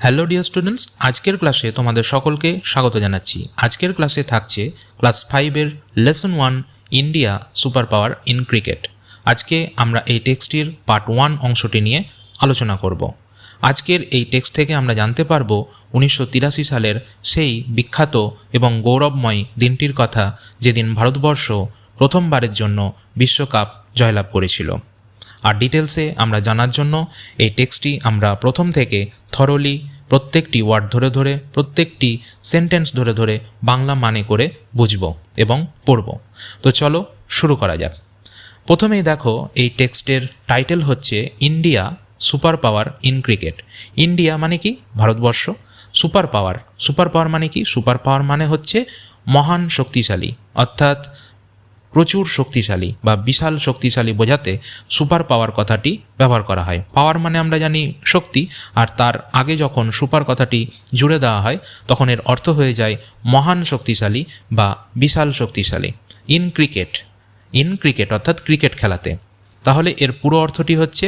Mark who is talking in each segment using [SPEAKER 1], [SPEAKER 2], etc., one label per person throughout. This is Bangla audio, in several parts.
[SPEAKER 1] হ্যালো ডিয়ার স্টুডেন্টস, আজকের ক্লাসে তোমাদের সকলকে স্বাগত জানাচ্ছি। আজকের ক্লাসে থাকছে ক্লাস 5-এর lesson 1 India super power in cricket. আজকে আমরা এই টেক্সটটির পার্ট 1 অংশটি নিয়ে আলোচনা করব। আজকের এই টেক্সট থেকে আমরা জানতে পারবো 1983 সালের সেই বিখ্যাত এবং গৌরবময় দিনটির কথা, যেদিন ভারতবর্ষ প্রথমবারের জন্য বিশ্বকাপ জয়লাভ করেছিল। আর ডিটেলসে আমরা জানার জন্য এই টেক্সটটি আমরা প্রথম থেকে থরলি প্রত্যেকটি ওয়ার্ড ধরে ধরে, প্রত্যেকটি সেন্টেন্স ধরে ধরে বাংলা মানে করে বুঝব এবং পড়ব। তো চলো শুরু করা যাক। প্রথমেই দেখো, এই টেক্সটের টাইটেল হচ্ছে India super power in cricket. India মানে কি? Bharatvarsha. Super power, super power মানে কি? সুপার পাওয়ার মানে হচ্ছে মহান শক্তিশালী, অর্থাৎ প্রচুর শক্তিশালী বা বিশাল শক্তিশালী বোঝাতে সুপার পাওয়ার কথাটি ব্যবহার করা হয়। পাওয়ার মানে আমরা জানি শক্তি, আর তার আগে যখন সুপার কথাটি জুড়ে দেওয়া হয় তখন এর অর্থ হয়ে যায় মহান শক্তিশালী বা বিশাল শক্তিশালী। ইন ক্রিকেট, ইন ক্রিকেট অর্থাৎ ক্রিকেট খেলাতে। তাহলে এর পুরো অর্থটি হচ্ছে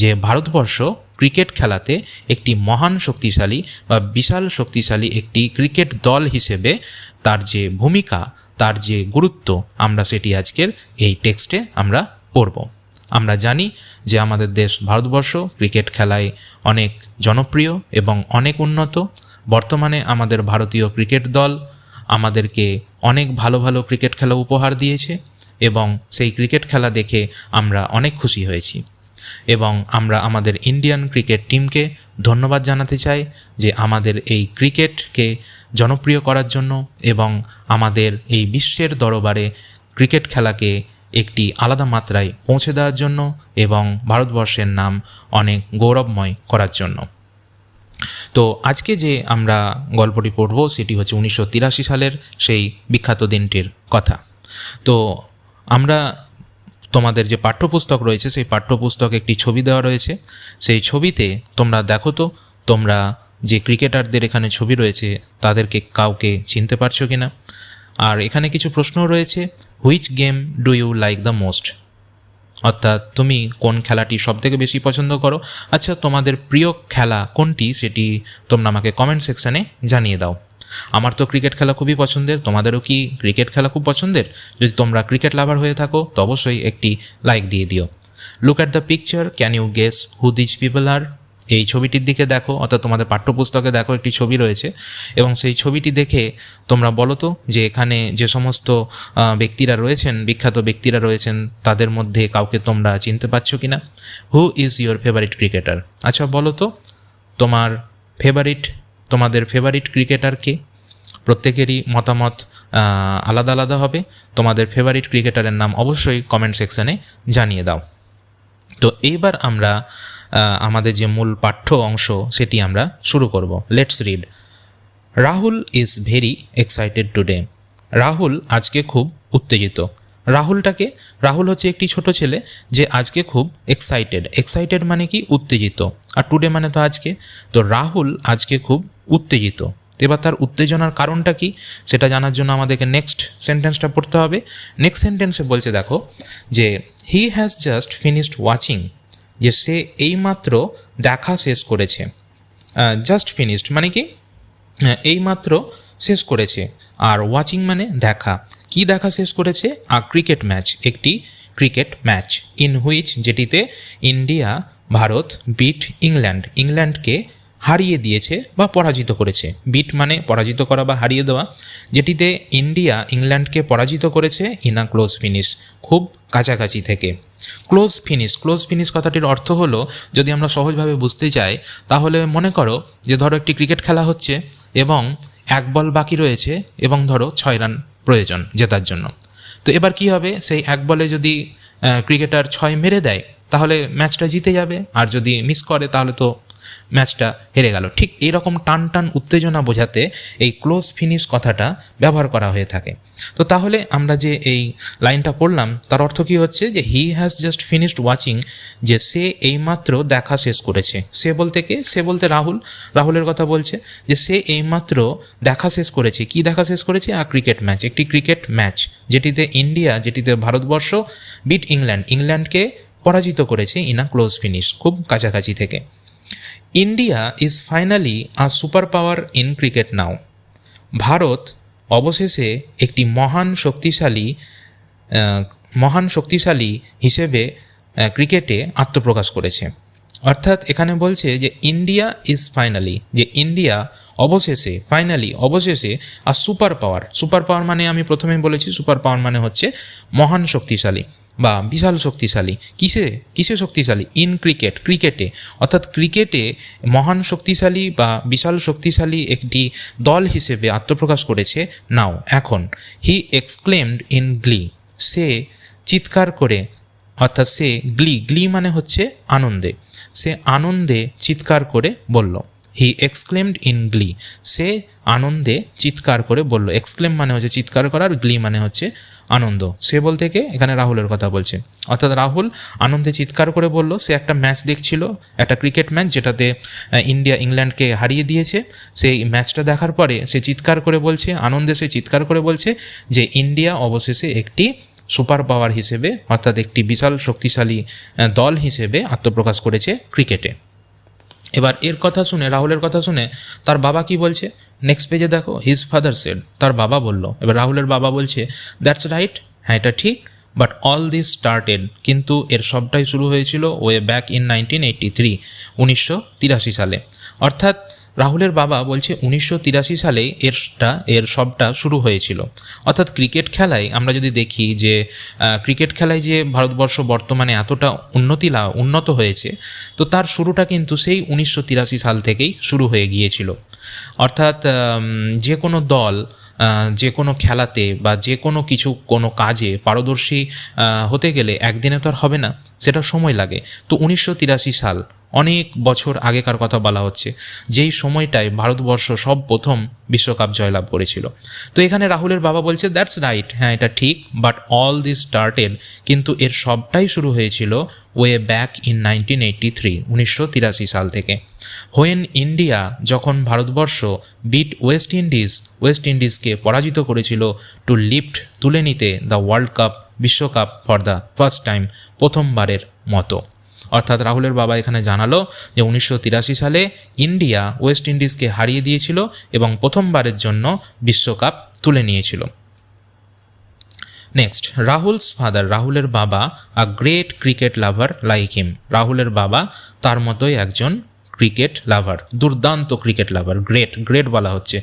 [SPEAKER 1] যে ভারতবর্ষ ক্রিকেট খেলাতে একটি মহান শক্তিশালী বা বিশাল শক্তিশালী একটি ক্রিকেট দল হিসেবে তার যে ভূমিকা, তার যে গুরুত্ব, আমরা সেটি আজকের এই টেক্সটে আমরা পড়ব। আমরা জানি যে আমাদের দেশ ভারতবর্ষ ক্রিকেট খেলায় অনেক জনপ্রিয় এবং অনেক উন্নত। বর্তমানে আমাদের ভারতীয় ক্রিকেট দল আমাদেরকে অনেক ভালো ভালো ক্রিকেট খেলা উপহার দিয়েছে এবং সেই ক্রিকেট খেলা দেখে আমরা অনেক খুশি হয়েছি। এবং আমরা আমাদের ইন্ডিয়ান ক্রিকেট টিমকে ধন্যবাদ জানাতে চাই যে আমাদের এই ক্রিকেটকে জনপ্রিয় করার জন্য এবং আমাদের এই বিশ্বের দরবারে ক্রিকেট খেলাকে একটি আলাদা মাত্রায় পৌঁছে দেওয়ার জন্য এবং ভারতবর্ষের নাম অনেক গৌরবময় করার জন্য। তো আজকে যে আমরা গল্পটি পড়ব সেটি হচ্ছে 1983 সালের সেই বিখ্যাত দিনটির কথা। তো আমরা তোমাদের যে পাঠ্যপুস্তক রয়েছে সেই পাঠ্যপুস্তকে একটি ছবি দেওয়া রয়েছে। সেই ছবিতে তোমরা দেখো তো, তোমরা যে ক্রিকেটারদের এখানে ছবি রয়েছে তাদেরকে কাউকে চিনতে পারছো কি না। আর এখানে কিছু প্রশ্নও রয়েছে। Which game do you like the most, অর্থাৎ তুমি কোন খেলাটি সবথেকে বেশি পছন্দ করো। আচ্ছা, তোমাদের প্রিয় খেলা কোনটি সেটি তোমরা আমাকে কমেন্ট সেকশানে জানিয়ে দাও। আমার তো ক্রিকেট খেলা খুবই পছন্দের। তোমাদেরও কি ক্রিকেট খেলা খুব পছন্দের? যদি তোমরা ক্রিকেট লাভার হয়ে থাকো তো অবশ্যই একটি লাইক দিয়ে দিও। Look at the picture, can you guess who this people are? এই ছবিটির দিকে দেখো, অর্থাৎ তোমাদের পাঠ্যপুস্তকে দেখো একটি ছবি রয়েছে এবং সেই ছবিটি দেখে তোমরা বলো তো যে এখানে যে সমস্ত ব্যক্তিরা রয়েছেন, বিখ্যাত ব্যক্তিরা রয়েছেন, তাদের মধ্যে কাউকে তোমরা চিনতে পারছো কি না। Who is your favourite cricketer? আচ্ছা বলো তো তোমাদের ফেভারিট ক্রিকেটার কে? প্রত্যেকেরই মতামত আলাদা আলাদা হবে। তোমাদের ফেভারিট ক্রিকেটারের নাম অবশ্যই কমেন্ট সেকশানে জানিয়ে দাও। তো এইবার আমরা আমাদের যে মূল পাঠ্য অংশ সেটি আমরা শুরু করব। Let's read. Rahul is very excited today. Rahul আজকে খুব উত্তেজিত। রাহুলটাকে, রাহুল হচ্ছে একটি ছোট ছেলে যে আজকে খুব এক্সাইটেড মানে কি? উত্তেজিত। আর টুডে মানে তো আজকে। তো রাহুল আজকে খুব উত্তেজিত। এবার তার উত্তেজনার কারণটা কি সেটা জানার জন্য আমাদেরকে নেক্সট সেন্টেন্সটা পড়তে হবে। নেক্সট সেন্টেন্সে বলছে দেখো যে he has just finished watching, যে সে এইমাত্র দেখা শেষ করেছে। জাস্ট ফিনিশড মানে কি? এইমাত্র শেষ করেছে। আর ওয়াচিং মানে দেখা। কি দেখা শেষ করেছে? ক্রিকেট ম্যাচ, একটি ক্রিকেট ম্যাচ। ইন হুইচ, যেটিতে ইন্ডিয়া, ভারত, বিট ইংল্যান্ডকে হারিয়ে দিয়েছে বা পরাজিত করেছে। বিট মানে পরাজিত করা বা হারিয়ে দেওয়া। যেটিতে ইন্ডিয়া ইংল্যান্ডকে পরাজিত করেছে ইন আ ক্লোজ ফিনিশ, খুব কাছাকাছি থেকে। ক্লোজ ফিনিশ কথাটির অর্থ হলো, যদি আমরা সহজভাবে বুঝতে চাই তাহলে মনে করো যে ধরো একটি ক্রিকেট খেলা হচ্ছে এবং 1 বল বাকি রয়েছে এবং ধরো 6 রান প্রয়োজন জেতার জন্য। তো এবার কি হবে? সেই 1 বলে যদি ক্রিকেটার 6 মেরে দেয় তাহলে ম্যাচটা জিতে যাবে, আর যদি মিস করে তাহলে তো ম্যাচটা হেরে গেল। ঠিক এইরকম টান উত্তেজনা বোঝাতে এই ক্লোজ ফিনিশ কথাটা ব্যবহার করা হয়ে থাকে। তো তাহলে আমরা যে এই লাইনটা পড়লাম তার অর্থ কী হচ্ছে? যে he has just finished watching, যে সে এইমাত্র দেখা শেষ করেছে। সে বলতে কে? সে বলতে রাহুলের কথা বলছে যে সে এইমাত্র দেখা শেষ করেছে। কি দেখা শেষ করেছে? ক্রিকেট ম্যাচ, একটি ক্রিকেট ম্যাচ যেটিতে ভারতবর্ষ বিট ইংল্যান্ডকে পরাজিত করেছে ইন আ ক্লোজ ফিনিশ, খুব কাছাকাছি থেকে। India is finally a super power in cricket now. ভারত অবশেষে একটি মহান শক্তিশালী হিসেবে ক্রিকেটে আত্মপ্রকাশ করেছে। অর্থাৎ এখানে বলছে যে ইন্ডিয়া ইজ ফাইনালি, যে ইন্ডিয়া অবশেষে আর সুপার পাওয়ার মানে আমি প্রথমেই বলেছি সুপার পাওয়ার মানে হচ্ছে মহান শক্তিশালী বা বিশাল শক্তিশালী। কিসে শক্তিশালী? ইন ক্রিকেটে, অর্থাৎ ক্রিকেটে মহান শক্তিশালী বা বিশাল শক্তিশালী একটি দল হিসেবে আত্মপ্রকাশ করেছে নাও, এখন। হি এক্সক্লেমড ইন গ্লি, সে চিৎকার করে, অর্থাৎ সে গ্লি মানে হচ্ছে আনন্দে, সে আনন্দে চিৎকার করে বলল। হি এক্সক্লেমড ইন গ্লি, সে আনন্দে চিৎকার করে বলল। এক্সক্লেম মানে হচ্ছে চিৎকার করা, আর গ্লি মানে হচ্ছে আনন্দ। সে বলতে কে? এখানে রাহুলের কথা বলছে। অর্থাৎ রাহুল আনন্দে চিৎকার করে বলল, সে একটা ম্যাচ দেখছিল, একটা ক্রিকেট ম্যাচ যেটাতে ইন্ডিয়া ইংল্যান্ডকে হারিয়ে দিয়েছে। সেই ম্যাচটা দেখার পরে সে চিৎকার করে বলছে, আনন্দে সে চিৎকার করে বলছে যে ইন্ডিয়া অবশেষে একটি সুপার পাওয়ার হিসেবে, অর্থাৎ একটি বিশাল শক্তিশালী দল হিসেবে আত্মপ্রকাশ করেছে ক্রিকেটে। এবার রাহুলের কথা শুনে তার বাবা কি বলছে? নেক্সট পেজে দেখো, হিজ ফাদার সেড, তার বাবা বলল। এবার রাহুলের বাবা বলছে, দ্যাটস রাইট, হ্যাঁ এটা ঠিক, বাট অল দিস স্টার্টেড, কিন্তু এর সবটাই শুরু হয়েছিল ওয়ে ব্যাক ইন 1983 সালে। অর্থাৎ রাহুলের বাবা বলছে 1983 সালে এর সবটা শুরু হয়েছিল। অর্থাৎ ক্রিকেট খেলায় আমরা যদি দেখি যে ক্রিকেট খেলায় যে ভারতবর্ষ বর্তমানে এতটা উন্নত হয়েছে, তো তার শুরুটা কিন্তু সেই 1983 সাল থেকেই শুরু হয়ে গিয়েছিল। অর্থাৎ যে কোনো দল যে কোনো খেলাতে বা যে কোনো কাজে পারদর্শী হতে গেলে একদিনে তো আর হবে না, সেটা সময় লাগে। তো 1983 সাল অনেক বছর আগেকার কথা বলা হচ্ছে, যেই সময়টায় ভারতবর্ষ প্রথম বিশ্বকাপ জয়লাভ করেছিল। তো এখানে রাহুলের বাবা বলছে দ্যাটস রাইট, হ্যাঁ এটা ঠিক, বাট অল দিস স্টার্টেড, কিন্তু এর সবটাই শুরু হয়েছিল ওয়ে ব্যাক ইন 1983 সাল থেকে। হোয়েন ইন্ডিয়া, যখন ভারতবর্ষ বিট ওয়েস্ট ইন্ডিজকে পরাজিত করেছিল টু লিফট, তুলে নিতে দ্য ওয়ার্ল্ড কাপ, বিশ্বকাপ ফর দ্য ফার্স্ট টাইম, প্রথমবারের মতো। অর্থাৎ রাহুলের বাবা এখানে জানালো যে 1983 সালে ইন্ডিয়া ওয়েস্ট ইন্ডিজকে হারিয়ে দিয়েছিল এবং প্রথমবারের জন্য বিশ্বকাপ তুলে নিয়েছিল। নেক্সট, রাহুলস ফাদার, রাহুলের বাবা a great cricket lover like him, রাহুলের বাবা তার মতোই একজন ক্রিকেট লাভার, দুর্দান্ত ক্রিকেট লাভার। গ্রেট বলা হচ্ছে,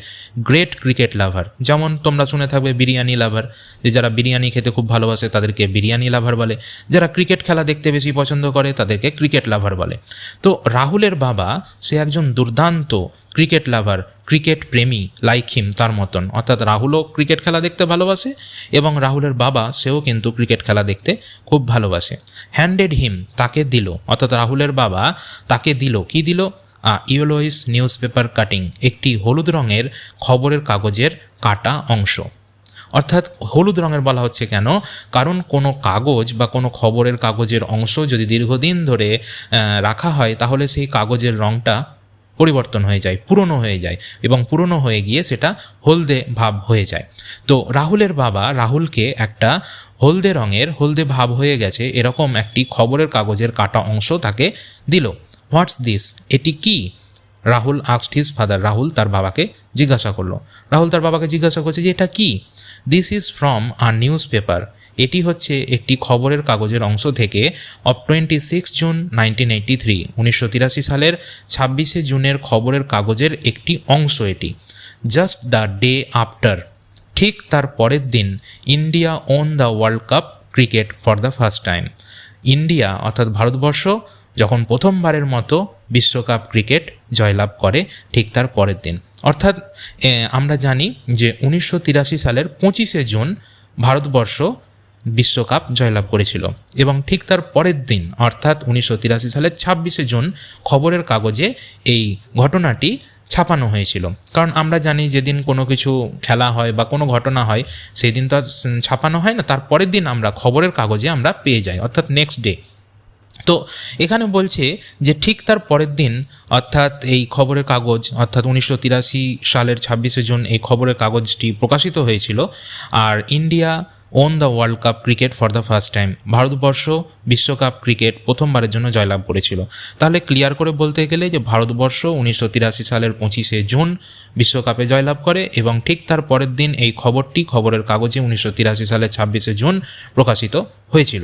[SPEAKER 1] গ্রেট ক্রিকেট লাভার। যেমন তোমরা শুনে থাকবে বিরিয়ানি লাভার, যে যারা বিরিয়ানি খেতে খুব ভালোবাসে তাদেরকে বিরিয়ানি লাভার বলে, যারা ক্রিকেট খেলা দেখতে বেশি পছন্দ করে তাদেরকে ক্রিকেট লাভার বলে। তো রাহুলের বাবা সে একজন দুর্দান্ত ক্রিকেট লাভার, ক্রিকেট প্রেমী, লাইক হিম, তার মতন। অর্থাৎ রাহুলও ক্রিকেট খেলা দেখতে ভালোবাসে এবং রাহুলের বাবা সেও কিন্তু ক্রিকেট খেলা দেখতে খুব ভালোবাসে। হ্যান্ডেড হিম, তাকে দিল, অর্থাৎ রাহুলের বাবা তাকে দিল, কি দিল? ইয়েলোইস নিউজ পেপার কাটিং, একটি হলুদ রঙের খবরের কাগজের কাটা অংশ। অর্থাৎ হলুদ রঙের বলা হচ্ছে কেন? কারণ কোনো কাগজ বা কোনো খবরের কাগজের অংশ যদি দীর্ঘদিন ধরে রাখা হয় তাহলে সেই কাগজের রঙটা পরিবর্তন হয়ে যায়, পুরনো হয়ে যায়, এবং পুরনো হয়ে গিয়ে সেটা হলদে ভাব হয়ে যায়। তো রাহুলের বাবা রাহুলকে একটা হলদে ভাব হয়ে গেছে এরকম একটি খবরের কাগজের কাটা অংশ তাকে দিল। হোয়াটস দিস, এটি কি? Rahul asked his father, Rahul তার বাবাকে জিজ্ঞাসা করছে যে এটা কি? This is from a news paper, এটি হচ্ছে একটি খবরের কাগজের অংশ থেকে অফ 26 জুন 1983 সালের 26শে জুনের খবরের কাগজের একটি অংশ এটি। জাস্ট দ্য ডে আফটার, ঠিক তার পরের দিন, India won the world cup cricket for the first time, India অর্থাৎ ভারতবর্ষ যখন প্রথমবারের মতো বিশ্বকাপ ক্রিকেট জয়লাভ করে ঠিক তার পরের দিন। অর্থাৎ আমরা জানি যে 1983 সালের 25শে জুন ভারতবর্ষ বিশ্বকাপ জয়লাভ করেছিল এবং ঠিক তার পরের দিন অর্থাৎ 1983 সালের 26শে জুন খবরের কাগজে এই ঘটনাটি ছাপানো হয়েছিল। কারণ আমরা জানি যেদিন কোনো কিছু খেলা হয় বা কোনো ঘটনা হয় সেই দিন তো আর ছাপানো হয় না, তার পরের দিন আমরা খবরের কাগজে আমরা পেয়ে যাই, অর্থাৎ নেক্সট ডে। তো এখানে বলছে যে ঠিক তার পরের দিন অর্থাৎ এই খবরের কাগজ অর্থাৎ 1983 সালের 26শে জুন এই খবরের কাগজটি প্রকাশিত হয়েছিল। আর India won the world cup cricket for the first time, ভারতবর্ষ বিশ্বকাপ ক্রিকেট প্রথমবারের জন্য জয়লাভ করেছিল। তাহলে ক্লিয়ার করে বলতে গেলে যে ভারতবর্ষ 1983 সালের 25শে জুন বিশ্বকাপে জয়লাভ করে এবং ঠিক তার পরের দিন এই খবরটি খবরের কাগজে 1983 সালের 26শে জুন প্রকাশিত হয়েছিল।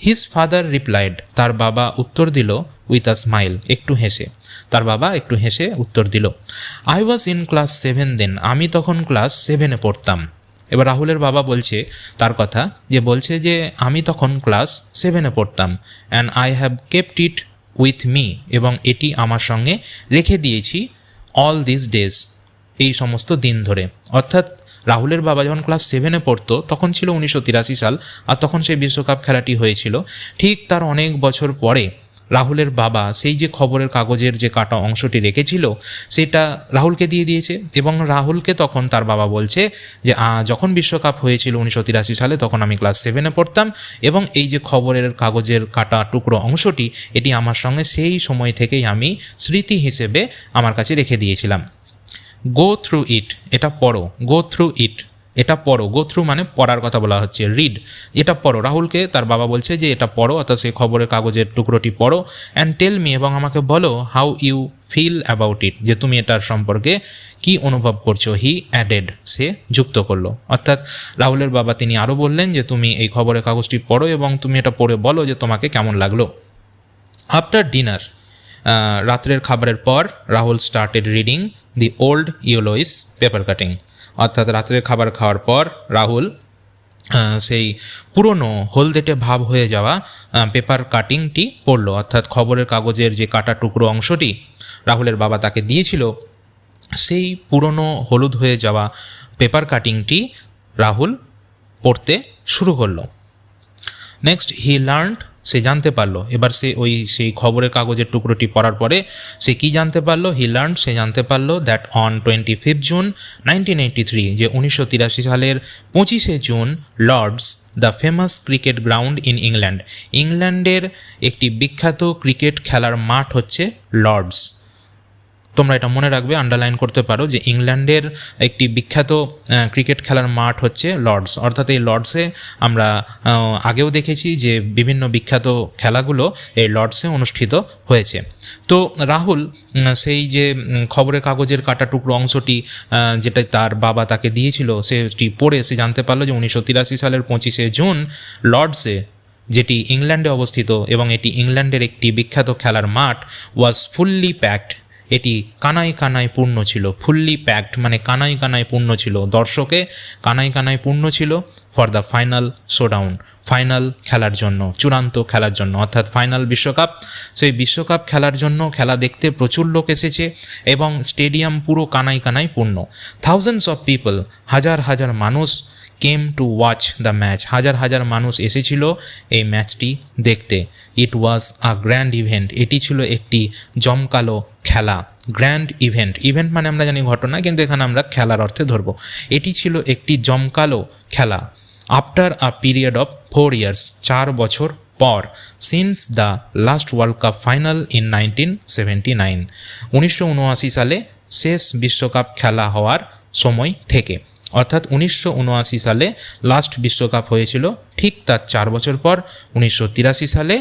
[SPEAKER 1] হিজ ফাদার রিপ্লাইড, তার বাবা উত্তর দিল উইথ আ স্মাইল, একটু হেসে। তার বাবা একটু হেসে উত্তর দিল, আই ওয়াজ ইন ক্লাস 7 দেন, আমি তখন ক্লাস 7-এ পড়তাম। এবার রাহুলের বাবা বলছে তার কথা, যে আমি তখন ক্লাস 7-এ পড়তাম, and I have kept it with me, এবং এটি আমার সঙ্গে রেখে দিয়েছি অল দিস ডেজ, এই সমস্ত দিন ধরে। অর্থাৎ রাহুলের বাবা যখন ক্লাস 7-এ পড়তো তখন ছিল 1983 সাল, আর তখন সেই বিশ্বকাপ খেলাটি হয়েছিল। ঠিক তার অনেক বছর পরে রাহুলের বাবা সেই যে খবরের কাগজের যে কাটা অংশটি রেখেছিল সেটা রাহুলকে দিয়ে দিয়েছে, এবং রাহুলকে তখন তার বাবা বলছে যে যখন বিশ্বকাপ হয়েছিল 1983 সালে তখন আমি ক্লাস 7-এ পড়তাম, এবং এই যে খবরের কাগজের কাটা টুকরো অংশটি এটি আমার সঙ্গে সেই সময় থেকেই আমি স্মৃতি হিসেবে আমার কাছে রেখে দিয়েছিলাম। গো থ্রু ইট, এটা পড়ো, গো থ্রু ইট, এটা পড়ো, গো থ্রু মানে পড়ার কথা বলা হচ্ছে, রিড, এটা পড়ো। রাহুলকে তার বাবা বলছে যে এটা পড়ো, অর্থাৎ সেই খবরের কাগজের টুকরোটি পড়ো, অ্যান্ড টেল মি, এবং আমাকে বলো how you feel about it, যে তুমি এটার সম্পর্কে কি অনুভব করছো। হি অ্যাডেড, সে যুক্ত করলো। অর্থাৎ রাহুলের বাবা তিনি আরও বললেন যে তুমি এই খবরের কাগজটি পড়ো এবং তুমি এটা পড়ে বলো যে তোমাকে কেমন লাগলো। আফটার ডিনার, রাত্রের খাবারের পর Rahul started reading the old yellowish paper cutting, অর্থাৎ রাত্রের খাবার খাওয়ার পর রাহুল সেই পুরনো হলদেটে ভাব হয়ে যাওয়া পেপার কাটিংটি পড়লো, অর্থাৎ খবরের কাগজের যে কাটা টুকরো অংশটি রাহুলের বাবা তাকে দিয়েছিল সেই পুরনো হলুদ হয়ে যাওয়া পেপার কাটিংটি রাহুল পড়তে শুরু করলো। নেক্সট হি লার্নড, সে জানতে পারলো, এবার সেই খবরের কাগজের টুকরোটি পড়ার পরে সে কি জানতে পারলো, হি লার্নড, সে জানতে পারলো দ্যাট অন 25 জুন 1983, যে 1983 সালের 25শে জুন Lord's, the famous cricket ground in England, ইংল্যান্ডের একটি বিখ্যাত ক্রিকেট খেলার মাঠ হচ্ছে লর্ডস। তোমরা এটা মনে রাখবে, আন্ডারলাইন করতে পারো যে ইংল্যান্ডের একটি বিখ্যাত ক্রিকেট খেলার মাঠ হচ্ছে লর্ডস। অর্থাৎ এই লর্ডসে আমরা আগেও দেখেছি যে বিভিন্ন বিখ্যাত খেলাগুলো এই লর্ডসে অনুষ্ঠিত হয়েছে। তো রাহুল সেই যে খবরের কাগজের কাটা টুকরো অংশটি যেটা তার বাবা তাকে দিয়েছিল সেটি পড়ে সে জানতে পারলো যে 1983 সালের 25শে জুন লর্ডসে, যেটি ইংল্যান্ডে অবস্থিত এবং এটি ইংল্যান্ডের একটি বিখ্যাত খেলার মাঠ, ওয়াজ ফুললি প্যাকড, এটি কানায় কানায় পূর্ণ ছিল। ফুললি প্যাকড মানে কানায় কানায় পূর্ণ ছিল, দর্শকে কানায় কানায় পূর্ণ ছিল for the final showdown, final খেলার জন্য, চূড়ান্ত খেলার জন্য, অর্থাৎ ফাইনাল বিশ্বকাপ। সেই বিশ্বকাপ খেলার জন্য খেলা দেখতে প্রচুর লোক এসেছে এবং স্টেডিয়াম পুরো কানায় কানায় পূর্ণ। থাউজেন্ডস অফ পিপল, হাজার হাজার মানুষ came to watch the match, হাজার হাজার মানুষ এসেছিল এই ম্যাচটি দেখতে। ইট ওয়াজ আ গ্র্যান্ড ইভেন্ট, এটি ছিল একটি জমকালো খেলা। গ্র্যান্ড ইভেন্ট, ইভেন্ট মানে আমরা জানি ঘটনা, কিন্তু এখানে আমরা খেলার অর্থে ধরবো। এটি ছিল একটি জমকালো খেলা। After a period of 4 years, 4 বছর পর, since the last world cup final in 1979, 1979 সালে শেষ বিশ্বকাপ খেলা হওয়ার সময় থেকে, অর্থাৎ 1979 সালে লাস্ট বিশ্বকাপ হয়েছিল, ঠিক তার 4 বছর পর 1983 সালে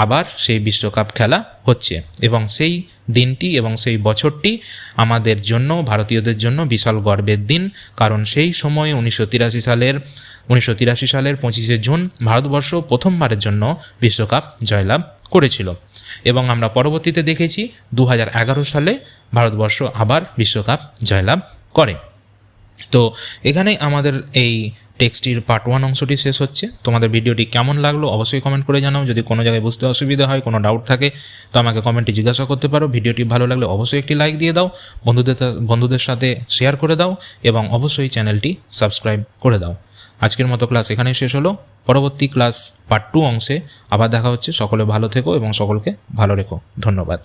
[SPEAKER 1] আবার সেই বিশ্বকাপ খেলা হচ্ছে। এবং সেই দিনটি এবং সেই বছরটি আমাদের জন্য, ভারতীয়দের জন্য বিশাল গর্বের দিন, কারণ সেই সময় 1983 সালের 25শে জুন ভারতবর্ষ প্রথমবারের জন্য বিশ্বকাপ জয়লাভ করেছিল। এবং আমরা পরবর্তীতে দেখেছি 2011 সালে ভারতবর্ষ আবার বিশ্বকাপ জয়লাভ করে। তো এখানেই আমাদের এই টেক্সটির পার্ট 1 অংশটি শেষ হচ্ছে। তোমাদের ভিডিওটি কেমন লাগলো অবশ্যই কমেন্ট করে জানাও। যদি কোনো জায়গায় বুঝতে অসুবিধা হয়, কোনো ডাউট থাকে, তো আমাকে কমেন্টে জিজ্ঞাসা করতে পারো। ভিডিওটি ভালো লাগলে অবশ্যই একটি লাইক দিয়ে দাও, বন্ধুদের সাথে শেয়ার করে দাও এবং অবশ্যই চ্যানেলটি সাবস্ক্রাইব করে দাও। আজকের মতো ক্লাস এখানেই শেষ হলো। পরবর্তী ক্লাস পার্ট 2 অংশে আবার দেখা হচ্ছে। সকলে ভালো থেকো এবং সকলকে ভালো রেখো। ধন্যবাদ।